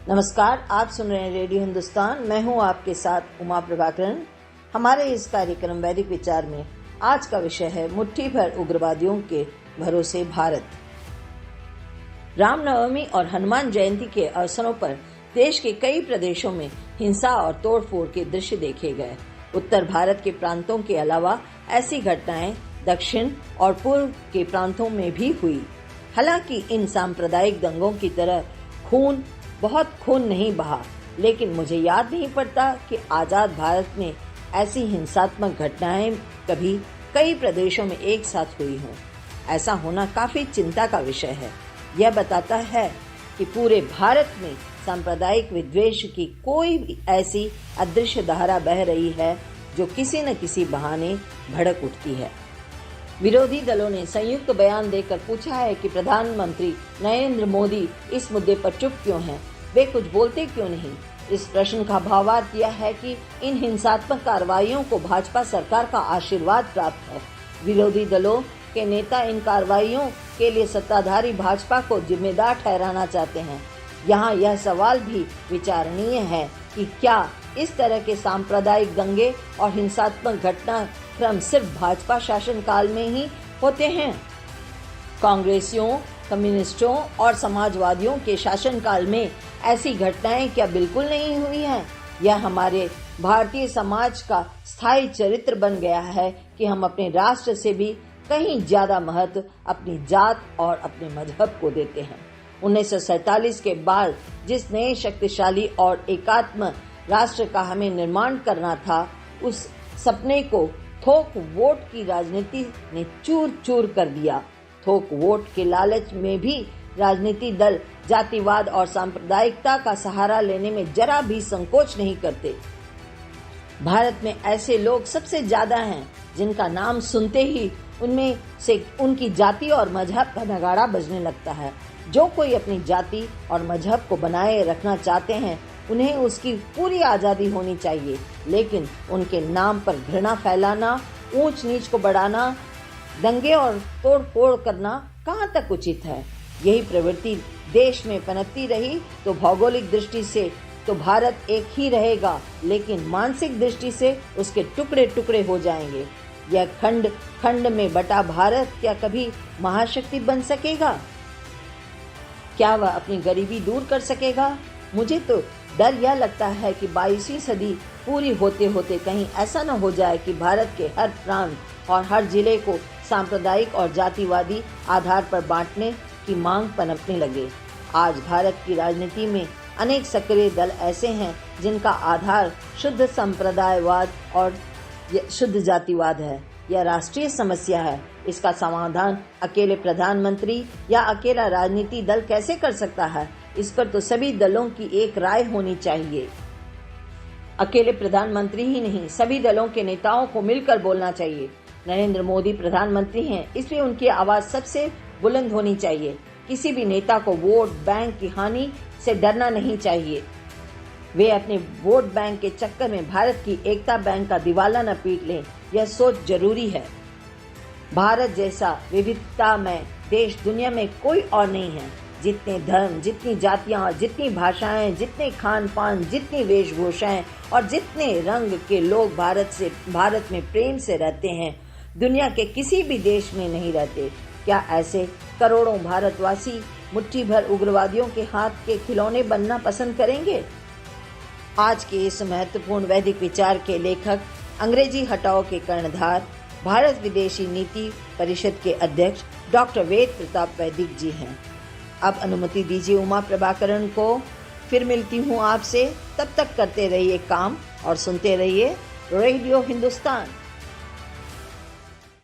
नमस्कार, आप सुन रहे हैं रेडियो हिंदुस्तान। मैं हूं आपके साथ उमा प्रभाकरन। हमारे इस कार्यक्रम वैदिक विचार में आज का विषय है मुट्ठी भर उग्रवादियों के भरोसे भारत। रामनवमी और हनुमान जयंती के अवसरों पर देश के कई प्रदेशों में हिंसा और तोड़फोड़ के दृश्य देखे गए। उत्तर भारत के प्रांतों के अलावा ऐसी घटनाएं दक्षिण और पूर्व के प्रांतों में भी हुई। हालांकि इन सांप्रदायिक दंगों की तरह बहुत खून नहीं बहा, लेकिन मुझे याद नहीं पड़ता कि आजाद भारत में ऐसी हिंसात्मक घटनाएं कभी कई प्रदेशों में एक साथ हुई हों। ऐसा होना काफी चिंता का विषय है। यह बताता है कि पूरे भारत में सांप्रदायिक विद्वेष की कोई भी ऐसी अदृश्य धारा बह रही है जो किसी न किसी बहाने भड़क उठती है। विरोधी दलों ने संयुक्त बयान देकर पूछा है कि प्रधानमंत्री नरेंद्र मोदी इस मुद्दे पर चुप क्यों हैं? वे कुछ बोलते क्यों नहीं? इस प्रश्न का भावार्थ यह है कि इन हिंसात्मक कार्रवाइयों को भाजपा सरकार का आशीर्वाद प्राप्त है। विरोधी दलों के नेता इन कार्रवाइयों के लिए सत्ताधारी भाजपा को जिम्मेदार ठहराना चाहते हैं। यहाँ यह सवाल भी विचारणीय है कि क्या इस तरह के सांप्रदायिक दंगे और हिंसात्मक घटनाक्रम सिर्फ भाजपा शासनकाल में ही होते हैं? कांग्रेसियों, कम्युनिस्टों और समाजवादियों के शासनकाल में ऐसी घटनाएं क्या बिल्कुल नहीं हुई हैं? यह हमारे भारतीय समाज का स्थायी चरित्र बन गया है कि हम अपने राष्ट्र से भी कहीं ज्यादा महत्व अपनी जात और अपने मजहब को देते हैं। 1947 के बाद जिस नए शक्तिशाली और एकात्म राष्ट्र का हमें निर्माण करना था, उस सपने को थोक वोट की राजनीति ने चूर चूर कर दिया। थोक वोट के लालच में भी राजनीतिक दल जातिवाद और सांप्रदायिकता का सहारा लेने में जरा भी संकोच नहीं करते। भारत में ऐसे लोग सबसे ज्यादा हैं जिनका नाम सुनते ही उनमें से उनकी जाति और मजहब का नगाड़ा बजने लगता है। जो कोई अपनी जाति और मजहब को बनाए रखना चाहते हैं, उन्हें उसकी पूरी आजादी होनी चाहिए, लेकिन उनके नाम पर घृणा फैलाना, ऊंच नीच को बढ़ाना, दंगे और तोड़ फोड़ करना कहाँ तक उचित है? यही प्रवृत्ति देश में पनपती रही तो भौगोलिक दृष्टि से तो भारत एक ही रहेगा, लेकिन मानसिक दृष्टि से उसके टुकड़े टुकड़े हो जाएंगे। यह खंड खंड में बटा भारत क्या कभी महाशक्ति बन सकेगा? क्या वह अपनी गरीबी दूर कर सकेगा? मुझे तो डर यह लगता है कि 22वीं सदी पूरी होते होते कहीं ऐसा न हो जाए कि भारत के हर प्रांत और हर जिले को सांप्रदायिक और जातिवादी आधार पर बांटने की मांग पनपने लगे। आज भारत की राजनीति में अनेक सक्रिय दल ऐसे हैं जिनका आधार शुद्ध संप्रदायवाद और शुद्ध जातिवाद है। यह राष्ट्रीय समस्या है। इसका समाधान अकेले प्रधानमंत्री या अकेला राजनीति दल कैसे कर सकता है? इस पर तो सभी दलों की एक राय होनी चाहिए। अकेले प्रधानमंत्री ही नहीं, सभी दलों के नेताओं को मिलकर बोलना चाहिए। नरेंद्र मोदी प्रधानमंत्री हैं, इसलिए उनकी आवाज सबसे बुलंद होनी चाहिए। किसी भी नेता को वोट बैंक की हानि से डरना नहीं चाहिए। वे अपने वोट बैंक के चक्कर में भारत की एकता बैंक का दिवाला न पीट लें, यह सोच जरूरी है। भारत जैसा विविधता में देश दुनिया में कोई और नहीं है। जितने धर्म, जितनी जातियां, जितनी भाषाएं, जितने खान पान, जितनी वेशभूषाएं और जितने रंग के लोग भारत में प्रेम से रहते हैं, दुनिया के किसी भी देश में नहीं रहते। क्या ऐसे करोड़ों भारतवासी मुट्ठी भर उग्रवादियों के हाथ के खिलौने बनना पसंद करेंगे? आज के इस महत्वपूर्ण वैदिक विचार के लेखक अंग्रेजी हटाओ के कर्णधार, भारत विदेशी नीति परिषद के अध्यक्ष डॉक्टर वेद प्रताप वैदिक जी हैं। अब अनुमति दीजिए उमा प्रभाकरन को फिर मिलती हूँ आपसे। तब तक करते रहिए काम और सुनते रहिए रेडियो हिंदुस्तान।